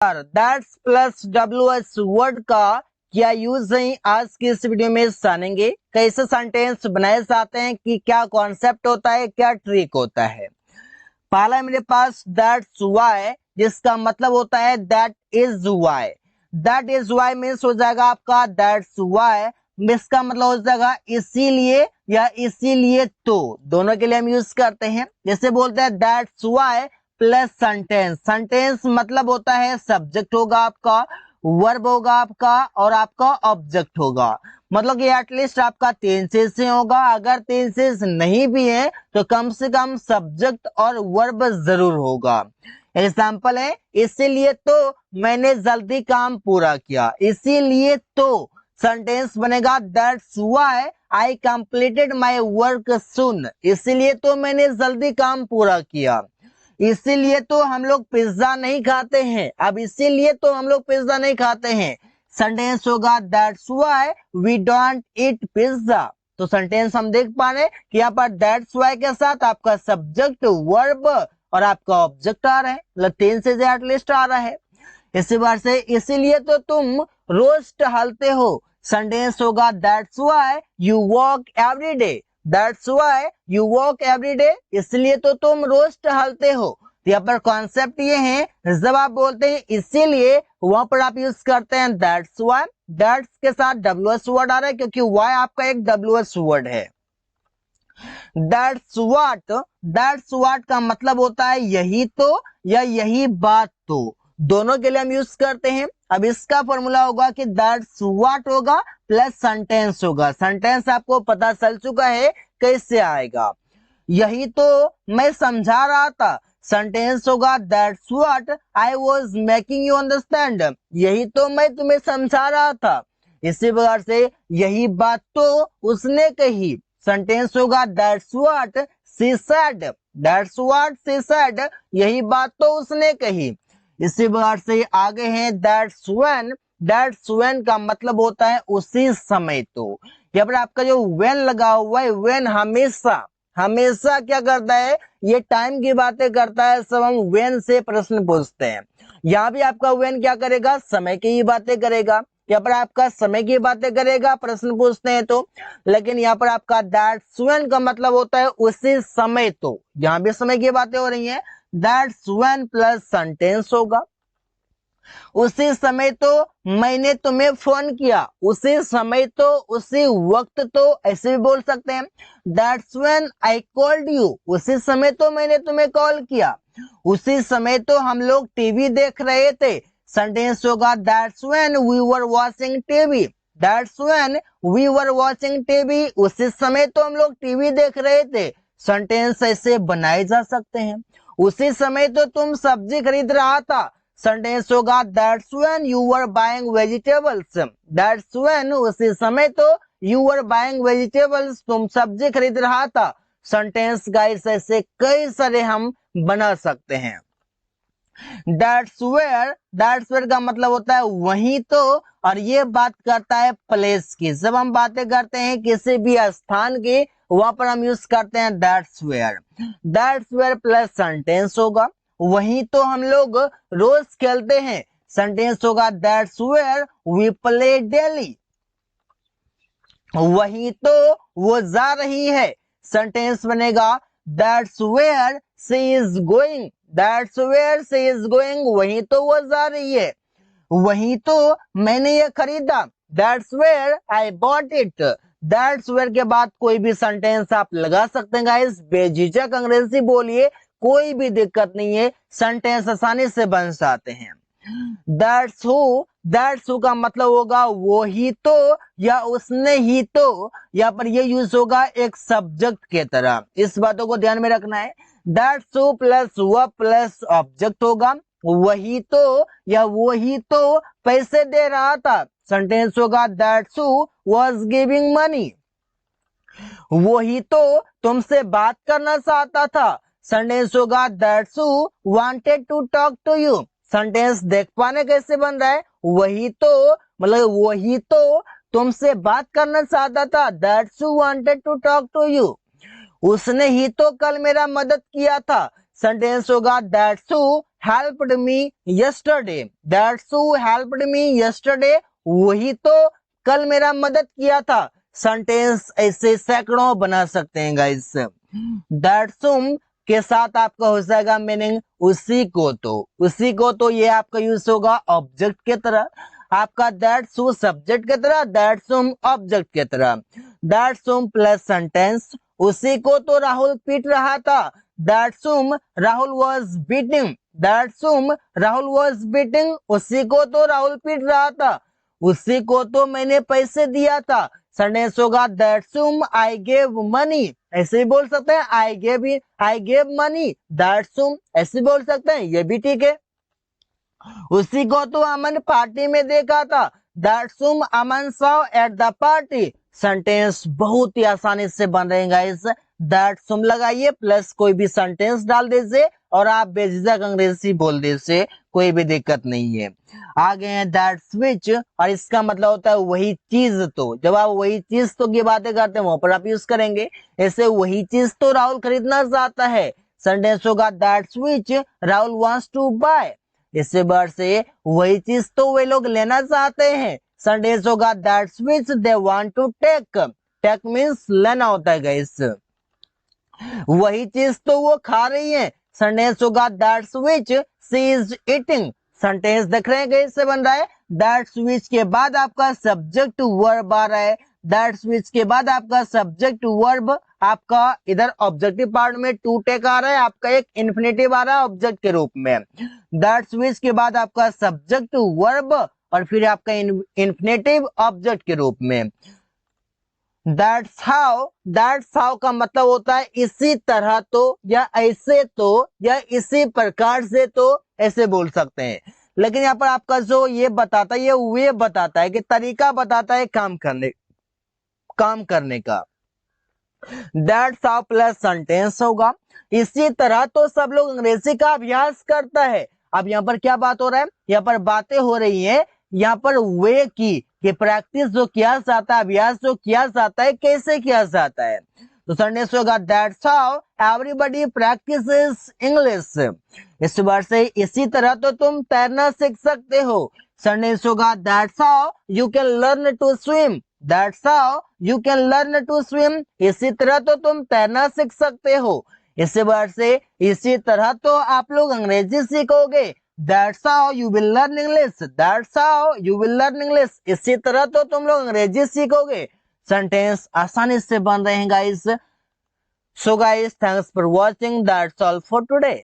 That's plus WH word का क्या use है आज की इस वीडियो में जानेंगे। कैसे सेंटेंस बनाए जाते हैं, कि क्या कॉन्सेप्ट होता है, क्या ट्रिक होता है। पहला है मेरे पास दैट्स वाई, जिसका मतलब होता है that is why. That is why means हो जाएगा आपका दैट्स वाई, इसका मतलब हो जाएगा इसीलिए या इसीलिए तो। दोनों के लिए हम यूज करते हैं। जैसे बोलते हैं that's why plus sentence. Sentence मतलब होता है सब्जेक्ट होगा आपका, वर्ब होगा आपका और आपका ऑब्जेक्ट होगा। मतलब कि एटलीस्ट आपका 3 से होगा। अगर 3 नहीं भी है तो कम से कम सब्जेक्ट और वर्ब जरूर होगा। एग्जाम्पल है इसीलिए तो मैंने जल्दी काम पूरा किया। इसीलिए तो सेंटेंस बनेगा that's why I completed my work soon. इसीलिए तो मैंने जल्दी काम पूरा किया। इसीलिए तो हम लोग पिज्जा नहीं खाते हैं। अब इसीलिए तो हम लोग पिज्जा नहीं खाते हैं, सेंटेंस होगा that's why we don't eat pizza. तो सेंटेंस हम देख पा रहे हैं कि यहाँ पर दैट्स व्हाई के साथ आपका सब्जेक्ट, वर्ब और आपका ऑब्जेक्ट आ रहा है, मतलब 3 से एटलीस्ट आ रहा है। इसी बार से इसीलिए तो तुम रोज टहलते हो। सेंटेंस होगा that's why you walk every day. That's why you walk every day, इसलिए तो तुम रोज टहलते हो। तो यहाँ पर कॉन्सेप्ट ये है, जब आप बोलते हैं इसीलिए, वहां पर आप यूज करते हैं दैट्स व्हाई। दैट्स के साथ डब्ल्यूएस वर्ड आ रहा है क्योंकि वाई आपका एक डब्ल्यूएस वर्ड है। दैट्स व्हाट का मतलब होता है यही तो या यही बात तो। दोनों के लिए हम यूज करते हैं। अब इसका फॉर्मूला होगा कि दैट्स व्हाट होगा प्लस सेंटेंस होगा। सेंटेंस आपको पता चल चुका है कैसे आएगा। यही तो मैं समझा रहा था। सेंटेंस होगा that's what I was making you understand. यही तो मैं तुम्हें समझा रहा था। इसी प्रकार से यही बात तो उसने कही। सेंटेंस होगा that's what she said. That's what she said, यही बात तो उसने कही। इसी प्रकार से आगे हैं दैट्स व्हेन। दैट्स व्हेन का मतलब होता है उसी समय तो। यहाँ पर आपका जो व्हेन लगा हुआ है, व्हेन हमेशा हमेशा क्या करता है, ये टाइम की बातें करता है। सब हम व्हेन से प्रश्न पूछते हैं। यहाँ भी आपका व्हेन क्या करेगा, समय की ही बातें करेगा। यहाँ पर आपका समय की बातें करेगा, प्रश्न पूछते हैं तो। लेकिन यहाँ पर आपका दैट्स व्हेन का मतलब होता है उसी समय तो। यहाँ भी समय की बातें हो रही हैं, दैट्स व्हेन प्लस सेंटेंस होगा। उसी समय तो मैंने तुम्हें फोन किया। उसी समय तो, उसी वक्त तो, ऐसे भी बोल सकते हैं। That's when I called you. उसी समय तो मैंने तुम्हें कॉल किया। उसी समय तो हम लोग टीवी देख रहे थे। सेंटेंस होगा that's when we were watching TV. That's when we were watching TV, उसी समय तो हम लोग टीवी देख रहे थे। सेंटेंस ऐसे बनाए जा सकते हैं। उसी समय तो तुम सब्जी खरीद रहा था। सेंटेंस होगा that's when you were buying vegetables. That's when, उसी समय तो, यू वर बाइंग वेजिटेबल्स, तुम सब्जी खरीद रहा था। सेंटेंस गाइस ऐसे कई सारे हम बना सकते हैं। दैट्स वेयर का मतलब होता है वही तो, और ये बात करता है प्लेस की। जब हम बातें करते हैं किसी भी स्थान की, वहां पर हम यूज करते हैं दैट्स वेयर प्लस सेंटेंस होगा। वही तो हम लोग रोज खेलते हैं। सेंटेंस होगा that's where we play daily. वही तो वो जा रही है। सेंटेंस बनेगा that's where she is going. That's where she is going, वही तो वो जा रही है। वही तो मैंने ये खरीदा। That's where I bought it. That's where के बाद कोई भी सेंटेंस आप लगा सकते हैं गाइस। बेझिझक अंग्रेजी बोलिए, कोई भी दिक्कत नहीं है, सेंटेंस आसानी से बन जाते हैं। दैट्स हु का मतलब होगा वो ही तो या उसने ही तो। यहाँ पर ये यूज होगा एक सब्जेक्ट के तरह। इस बातों को ध्यान में रखना है। दैट्स हु प्लस वह प्लस ऑब्जेक्ट होगा। वही तो या वो ही तो पैसे दे रहा था। सेंटेंस होगा that's who was giving money. वही तो तुमसे बात करना चाहता था। सेंटेंस होगा that's who wanted to talk to you. Sentence देख पाने कैसे बन रहा है, वही तो मतलब वही तो तुमसे बात करना चाहता था। That's who wanted to talk to you. उसने ही तो कल मेरा मदद किया था। सेंटेंस होगा that's who helped me yesterday, that's who helped me yesterday, वही तो कल मेरा मदद किया था। सेंटेंस ऐसे सैकड़ों बना सकते हैं गाइस। दैट्स हुम के साथ आपका हो जाएगा मीनिंग उसी को तो, उसी को तो ये आपका यूज होगा ऑब्जेक्ट के तरह, आपका दैट्स हु सब्जेक्ट के तरह, दैट्स हुम ऑब्जेक्ट के तरह। दैट्स हुम प्लस सेंटेंस, उसी को तो राहुल पीट रहा था। दैट्स हुम राहुल वाज बीटिंग, दैट्स हुम राहुल वाज बीटिंग, उसी को तो राहुल पीट रहा था, उसी को तो मैंने पैसे दिया था। सेंटेंस होगा दैट्स हुम आई गेव मनी, ऐसे भी बोल सकते हैं आई गेव मनी दैट्स हुम, ऐसे बोल सकते हैं, ये भी ठीक है। उसी को तो अमन पार्टी में देखा था, that's whom Aman saw at the party. Sentence बहुत ही आसानी से बन रहे हैं गाइस। दैट्स हुम लगाइए प्लस कोई भी सेंटेंस डाल दीजिए और आप बेझिझक अंग्रेजी बोल दीजिए, कोई भी दिक्कत नहीं है। आगे हैं दैट्स व्हिच, और इसका मतलब होता है वही चीज तो, जब आप वही चीज तो की बातें करते हैं वहां पर आप यूज करेंगे। ऐसे वही चीज तो राहुल खरीदना चाहता है। सेंटेंस होगा that's which Rahul wants to buy, इससे वर्ड से वही चीज तो वे लोग लेना चाहते हैं। सेंटेंस होगा that's which they want to take, take means लेना होता है गाइस, वही चीज तो वो खा रही है। सेंटेंस होगा that's which she is eating, sentence देख रहे हैं कैसे बन रहा है, दैट्स व्हिच के बाद आपका सब्जेक्ट वर्ब आ रहा है, दैट्स व्हिच के बाद आपका सब्जेक्ट वर्ब, आपका इधर ऑब्जेक्टिव पार्ट में टू टेक आ रहा है, आपका एक इन्फिनेटिव आ रहा है ऑब्जेक्ट के रूप में। दैट्स व्हिच के बाद आपका सब्जेक्ट वर्ब और फिर आपका इन्फिनेटिव ऑब्जेक्ट के रूप में। दैट्स हाउ का मतलब होता है इसी तरह तो, या ऐसे तो, या इसी प्रकार से तो, ऐसे बोल सकते हैं। लेकिन यहाँ पर आपका जो ये बताता है, ये वे बताता है कि तरीका बताता है काम करने का। दैट्स हाउ प्लस सेंटेंस होगा, इसी तरह तो सब लोग अंग्रेजी का अभ्यास करता है। अब यहाँ पर क्या बात हो रहा है, यहाँ पर बातें हो रही है यहाँ पर वे की, कि प्रैक्टिस जो किया जाता है, अभ्यास जो किया जाता है, कैसे किया जाता है। तो सेंटेंस होगा that's how everybody practices English, इस बार से इसी तरह तो तुम तैरना सीख सकते हो। सेंटेंस होगा that's how you can learn to swim, that's how you can learn to swim, इसी तरह तो तुम तैरना सीख सकते हो। इसी बार से इसी तरह तो आप लोग अंग्रेजी सीखोगे, that's how you will learn English, that's how you will learn English, इसी तरह तो तुम लोग अंग्रेजी सीखोगे। सेंटेंस आसानी से बन रहे हैं guys. So guys thanks for watching, that's all for today.